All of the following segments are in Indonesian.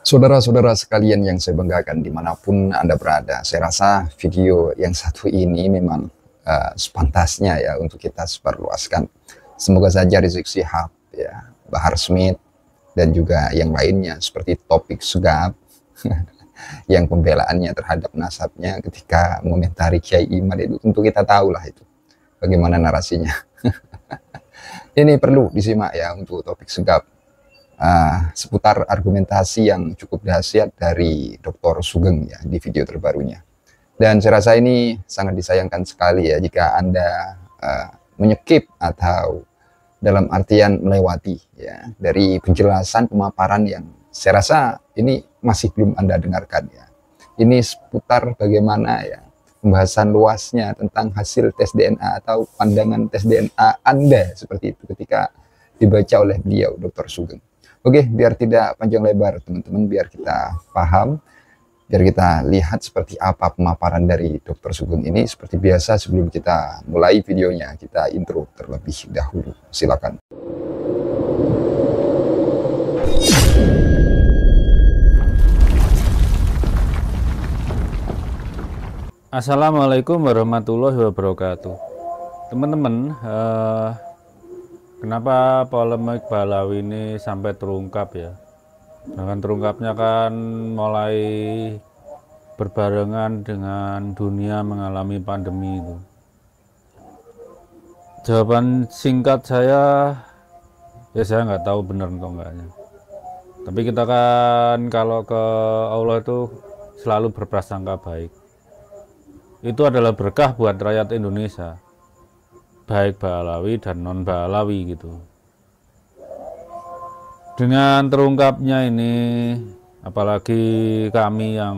Saudara-saudara sekalian yang saya banggakan dimanapun Anda berada, saya rasa video yang satu ini memang sepantasnya ya untuk kita sebarluaskan. Semoga saja Rizik Syihab, ya, Bahar Smith, dan juga yang lainnya seperti Topik Sugap yang pembelaannya terhadap nasabnya ketika mengomentari Kiai Iman itu tentu kita tahu lah itu bagaimana narasinya. Ini perlu disimak ya untuk Topik Sugap. Seputar argumentasi yang cukup dahsyat dari Dr. Sugeng ya di video terbarunya. Dan saya rasa ini sangat disayangkan sekali ya jika Anda menyekip atau dalam artian melewati ya dari penjelasan pemaparan yang saya rasa ini masih belum Anda dengarkan ya. Ini seputar bagaimana ya pembahasan luasnya tentang hasil tes DNA atau pandangan tes DNA Anda seperti itu ketika dibaca oleh beliau Dr. Sugeng. Oke, biar tidak panjang lebar teman-teman, biar kita paham, biar kita lihat seperti apa pemaparan dari Dr. Sugeng ini. Seperti biasa sebelum kita mulai videonya, kita intro terlebih dahulu. Silakan. Assalamualaikum warahmatullahi wabarakatuh. Teman-teman, kenapa polemik Balawi ini sampai terungkap ya? Dengan terungkapnya kan mulai berbarengan dengan dunia mengalami pandemi itu. Jawaban singkat saya, ya saya nggak tahu benar atau enggaknya. Tapi kita kan kalau ke Allah itu selalu berprasangka baik. Itu adalah berkah buat rakyat Indonesia. Baik Balawi dan non Balawi gitu. Dengan terungkapnya ini, apalagi kami yang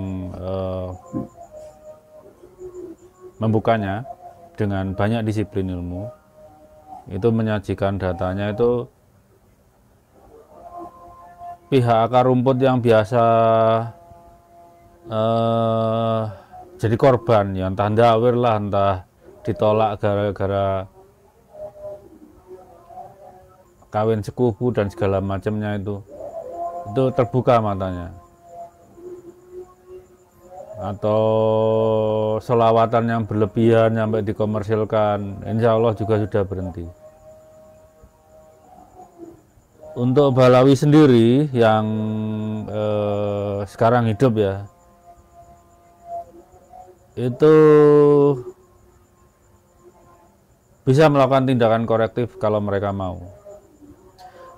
membukanya dengan banyak disiplin ilmu, itu menyajikan datanya itu pihak akar rumput yang biasa jadi korban, ya entah ndawir lah, entah ditolak gara-gara kawin sekufu dan segala macamnya itu terbuka matanya, atau selawatan yang berlebihan sampai dikomersilkan, insya Allah juga sudah berhenti. Untuk Balawi sendiri yang sekarang hidup ya, itu bisa melakukan tindakan korektif kalau mereka mau.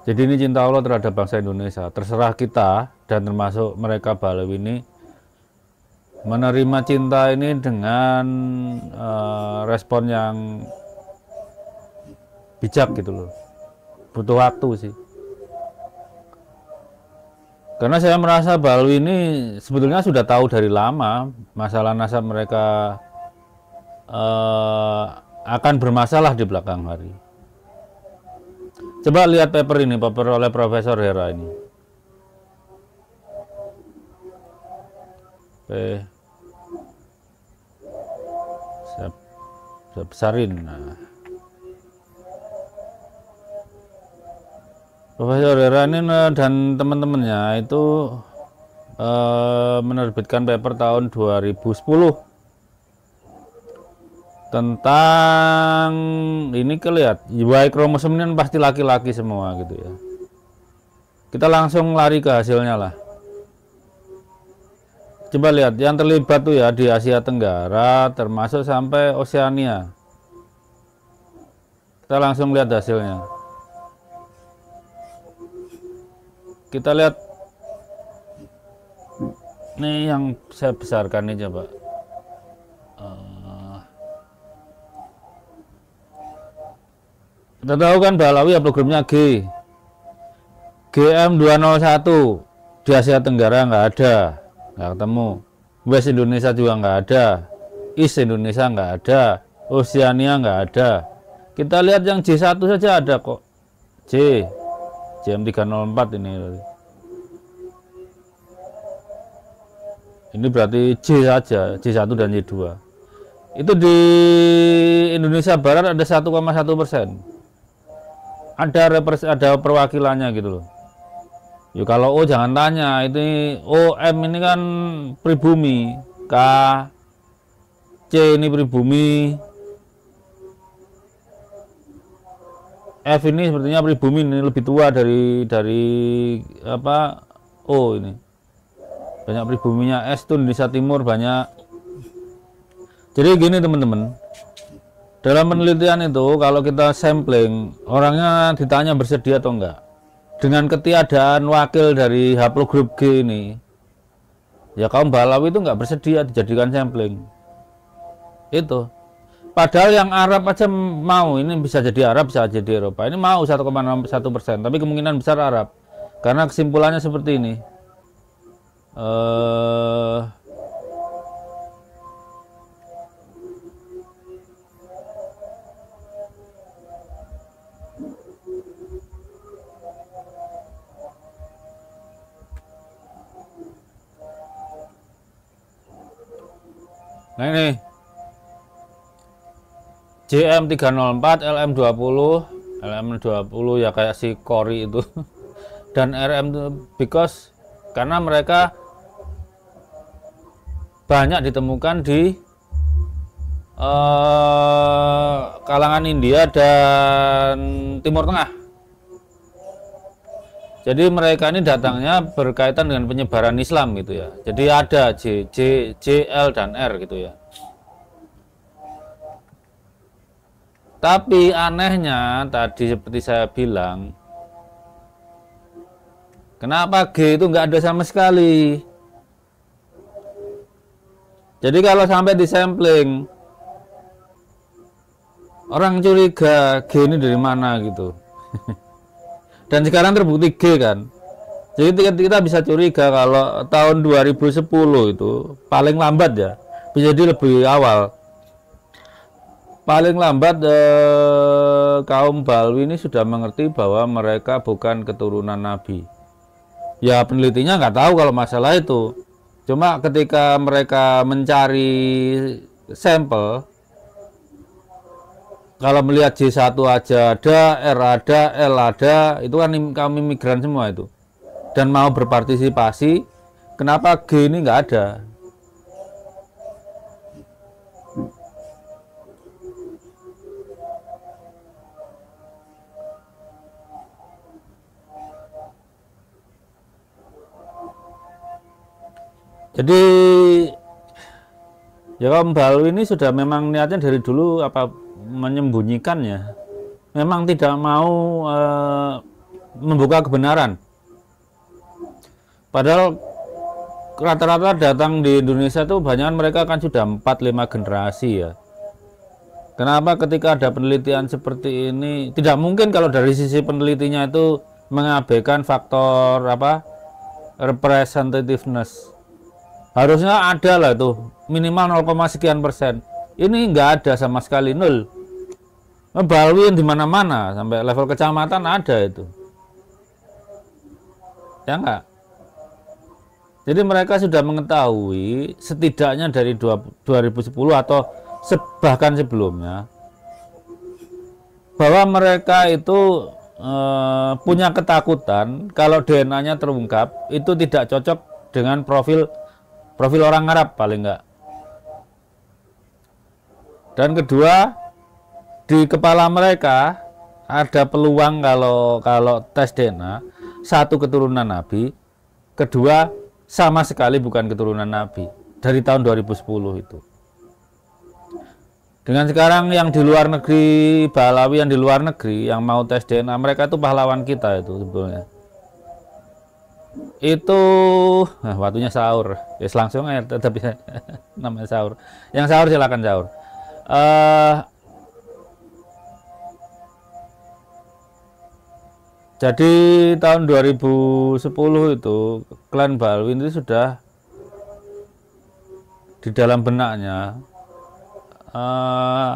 Jadi ini cinta Allah terhadap bangsa Indonesia. Terserah kita dan termasuk mereka Balawi ini menerima cinta ini dengan respon yang bijak gitu loh. Butuh waktu sih. Karena saya merasa Balawi ini sebetulnya sudah tahu dari lama masalah nasab mereka akan bermasalah di belakang hari. Coba lihat paper ini, paper oleh Profesor Hera ini. Oke. Saya besarin. Nah. Profesor Hera ini dan teman-temannya itu menerbitkan paper tahun 2010 tentang ini kelihat Y kromosom ini pasti laki-laki semua gitu ya. Kita langsung lari ke hasilnya lah. Coba lihat yang terlibat tuh ya di Asia Tenggara termasuk sampai Oseania. Kita langsung lihat hasilnya. Kita lihat ini yang saya besarkan nih coba. Kita tahu kan Balawi haplogramnya G. GM201 di Asia Tenggara nggak ada, nggak ketemu. West Indonesia juga nggak ada, East Indonesia nggak ada, Oceania nggak ada. Kita lihat yang J1 saja ada kok. JM304 ini. Ini berarti J saja, J1 dan J2. Itu di Indonesia Barat ada 1,1%. Ada perwakilannya gitu loh. Ya kalau O jangan tanya, ini OM ini kan pribumi, K, C ini pribumi, F ini sepertinya pribumi, ini lebih tua dari apa O ini. Banyak pribuminya. S tuh Indonesia Timur banyak. Jadi gini teman-teman, dalam penelitian itu kalau kita sampling, orangnya ditanya bersedia atau enggak. Dengan ketiadaan wakil dari haplogrup G ini, ya kaum Balawi itu nggak bersedia dijadikan sampling. Itu. Padahal yang Arab aja mau, ini bisa jadi Arab, bisa jadi Eropa. Ini mau 1,1%, tapi kemungkinan besar Arab. Karena kesimpulannya seperti ini. Nah ini JM 304, LM 20, LM 20 ya kayak si Kori itu. Dan RM itu because karena mereka banyak ditemukan di kalangan India dan Timur Tengah. Jadi mereka ini datangnya berkaitan dengan penyebaran Islam gitu ya. Jadi ada J, L dan R gitu ya. Tapi anehnya tadi seperti saya bilang, kenapa G itu nggak ada sama sekali? Jadi kalau sampai di sampling, orang curiga G ini dari mana gitu. Dan sekarang terbukti G kan. Jadi kita bisa curiga kalau tahun 2010 itu paling lambat ya, bisa jadi lebih awal. Paling lambat kaum Balwi ini sudah mengerti bahwa mereka bukan keturunan Nabi. Ya penelitinya nggak tahu kalau masalah itu. Cuma ketika mereka mencari sampel, kalau melihat J1 aja ada, R ada, L ada, itu kan kaum imigran semua itu. Dan mau berpartisipasi, kenapa G ini nggak ada? Jadi ya kaum Balwi ini sudah memang niatnya dari dulu apa menyembunyikannya, memang tidak mau membuka kebenaran. Padahal rata-rata datang di Indonesia tuh banyak mereka kan sudah 4-5 generasi ya. Kenapa ketika ada penelitian seperti ini tidak mungkin kalau dari sisi penelitinya itu mengabaikan faktor apa representativeness. Harusnya ada lah tuh minimal 0,sekian%. Ini nggak ada sama sekali, nol. Balwi di mana-mana sampai level kecamatan ada itu. Ya enggak? Jadi mereka sudah mengetahui setidaknya dari 2010 atau bahkan sebelumnya bahwa mereka itu punya ketakutan kalau DNA-nya terungkap itu tidak cocok dengan profil orang Arab paling enggak. Dan kedua, di kepala mereka ada peluang kalau tes DNA satu keturunan Nabi, kedua sama sekali bukan keturunan Nabi dari tahun 2010 itu. Dengan sekarang yang di luar negeri, Balawi yang di luar negeri yang mau tes DNA, mereka itu pahlawan kita itu sebetulnya. Itu waktunya sahur ya langsung aja tetap bisa namanya sahur. Yang sahur silakan sahur. Jadi tahun 2010 itu klan Balwi itu sudah di dalam benaknya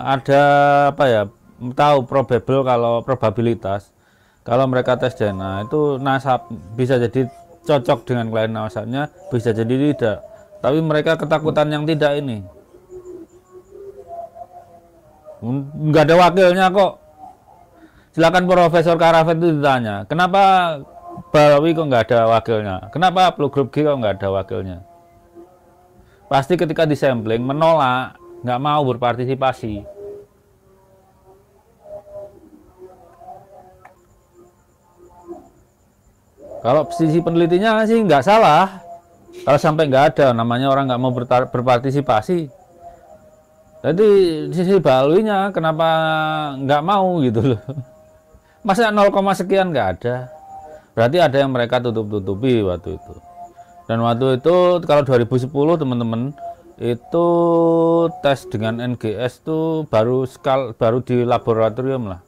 ada apa ya, tahu probabilitas kalau mereka tes DNA itu nasab bisa jadi cocok dengan klien nasabnya, bisa jadi tidak. Tapi mereka ketakutan yang tidak ini. Nggak ada wakilnya kok. Silakan Profesor Karafet itu ditanya, kenapa Balawi kok nggak ada wakilnya? Kenapa Flu Grup G kok nggak ada wakilnya? Pasti ketika disampling menolak, nggak mau berpartisipasi. Kalau sisi penelitinya sih nggak salah. Kalau sampai nggak ada, namanya orang nggak mau berpartisipasi. Jadi sisi Balawinya kenapa nggak mau gitu loh? Masa 0, sekian nggak ada? Berarti ada yang mereka tutup-tutupi waktu itu. Dan waktu itu kalau 2010 teman-teman itu tes dengan NGS tuh baru di laboratorium lah.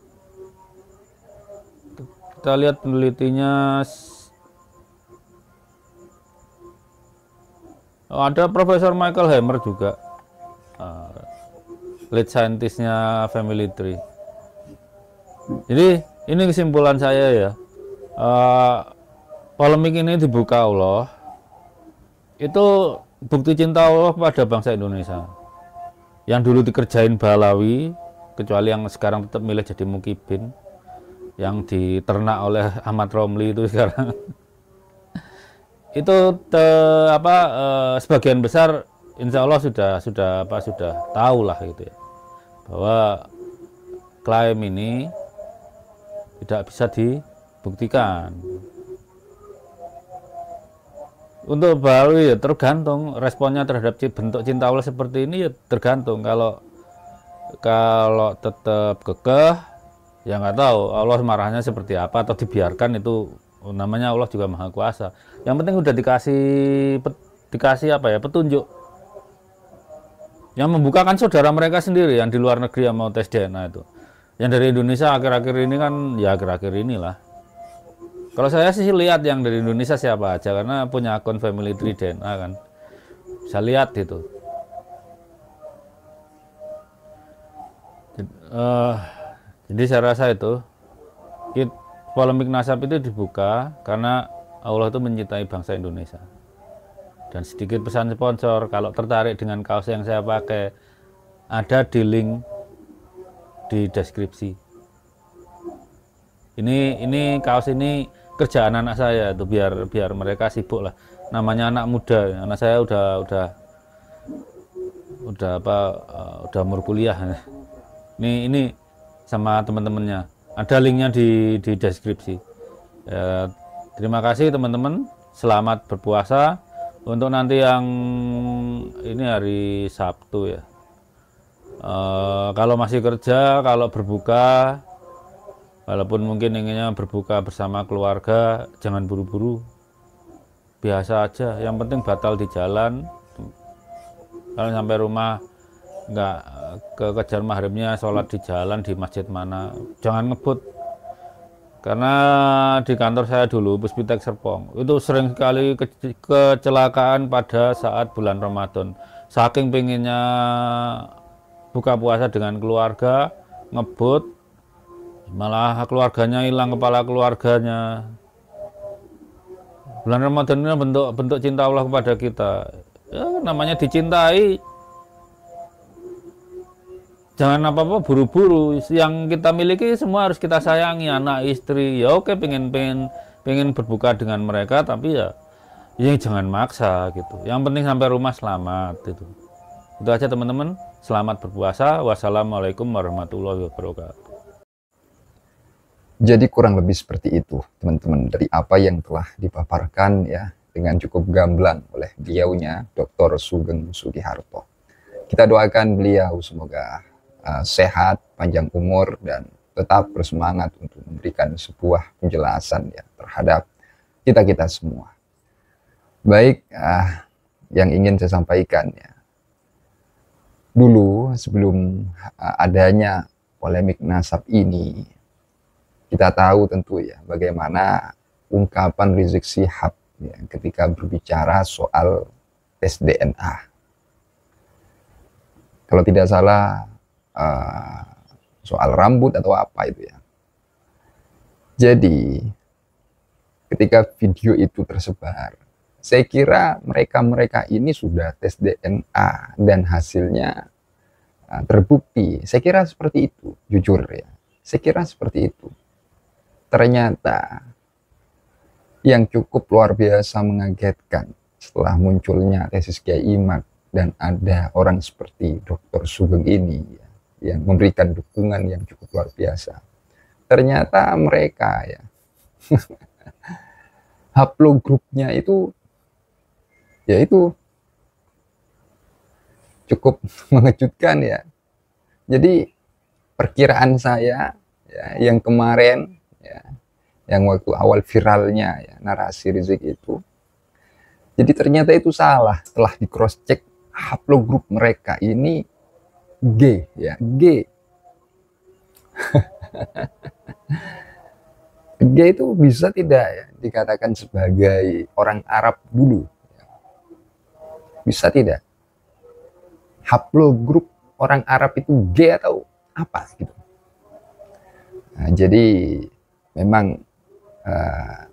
Kita lihat penelitinya, ada Profesor Michael Hammer juga, lead scientistnya Family Tree. Jadi ini kesimpulan saya ya, polemik ini dibuka Allah, itu bukti cinta Allah kepada bangsa Indonesia. Yang dulu dikerjain Balawi, kecuali yang sekarang tetap milih jadi mukibin, yang diternak oleh Ahmad Romli itu sekarang. Itu sebagian besar insya Allah sudah tahu lah gitu ya, bahwa klaim ini tidak bisa dibuktikan. Untuk Balawi ya tergantung responnya terhadap bentuk cinta Allah seperti ini, ya tergantung. Kalau tetap kekeh, ya nggak tahu Allah marahnya seperti apa, atau dibiarkan, itu namanya Allah juga maha kuasa. Yang penting udah dikasih petunjuk. Yang membukakan saudara mereka sendiri yang di luar negeri yang mau tes DNA itu. Yang dari Indonesia akhir-akhir ini kan, ya akhir-akhir inilah. Kalau saya sih lihat yang dari Indonesia siapa aja, karena punya akun Family Tree DNA kan, bisa lihat itu. Jadi saya rasa itu polemik nasab itu dibuka karena Allah itu mencintai bangsa Indonesia. Dan sedikit pesan sponsor, kalau tertarik dengan kaos yang saya pakai, ada di link di deskripsi. Ini kaos ini kerjaan anak saya tuh, biar mereka sibuk lah. Namanya anak muda, anak saya udah umur kuliah. Ini sama teman-temannya. Ada linknya di deskripsi. Ya, terima kasih teman-teman. Selamat berpuasa. Untuk nanti yang ini hari Sabtu ya. Kalau masih kerja, kalau berbuka, walaupun mungkin inginnya berbuka bersama keluarga, jangan buru-buru. Biasa aja. Yang penting batal di jalan. Kalau sampai rumah nggak kekejar maghribnya, sholat di jalan di masjid mana, jangan ngebut. Karena di kantor saya dulu, Puspitek Serpong, itu sering sekali kecelakaan pada saat bulan Ramadan. Saking pengennya buka puasa dengan keluarga, ngebut, malah keluarganya hilang, kepala keluarganya. Bulan Ramadan ini bentuk cinta Allah kepada kita. Ya, namanya dicintai. Jangan apa-apa buru-buru. Yang kita miliki semua harus kita sayangi, anak, istri. Ya oke, pengen berbuka dengan mereka, tapi ya jangan maksa gitu. Yang penting sampai rumah selamat gitu. Itu aja teman-teman. Selamat berpuasa. Wassalamualaikum warahmatullahi wabarakatuh. Jadi kurang lebih seperti itu teman-teman, dari apa yang telah dipaparkan ya dengan cukup gamblang oleh beliaunya Dr. Sugeng Sudiharto. Kita doakan beliau semoga sehat, panjang umur, dan tetap bersemangat untuk memberikan sebuah penjelasan ya terhadap kita semua. Baik, yang ingin saya sampaikan ya, dulu sebelum adanya polemik nasab ini, kita tahu tentu ya bagaimana ungkapan Rizik Syihab ya, ketika berbicara soal tes DNA. Kalau tidak salah soal rambut atau apa itu ya. Jadi ketika video itu tersebar, saya kira mereka ini sudah tes DNA dan hasilnya terbukti. Saya kira seperti itu, jujur ya. Saya kira seperti itu. Ternyata yang cukup luar biasa mengagetkan setelah munculnya tesis Kiai Imad dan ada orang seperti Dr. Sugeng ini ya, yang memberikan dukungan yang cukup luar biasa. Ternyata mereka ya haplogrupnya itu yaitu cukup mengejutkan ya. Jadi perkiraan saya ya, yang kemarin ya, yang waktu awal viralnya ya, narasi Rizik itu, jadi ternyata itu salah. Setelah di cross check haplogrup mereka ini G ya, G. G itu bisa tidak ya dikatakan sebagai orang Arab dulu? Bisa tidak? Haplogrup orang Arab itu G atau apa gitu? Nah, jadi memang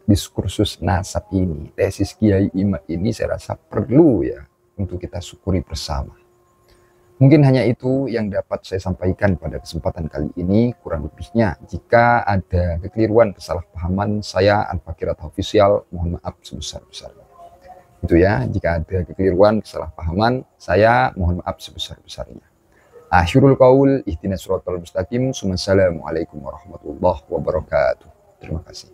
diskursus nasab ini, tesis Kiai Imad ini saya rasa perlu ya untuk kita syukuri bersama. Mungkin hanya itu yang dapat saya sampaikan pada kesempatan kali ini. Kurang lebihnya, jika ada kekeliruan, kesalahpahaman, saya Al-Fakir Official mohon maaf sebesar-besarnya. Itu ya, jika ada kekeliruan, kesalahpahaman, saya mohon maaf sebesar-besarnya. Akhirul qaul, ihdinas siratal mustaqim. Assalamualaikum warahmatullahi wabarakatuh. Terima kasih.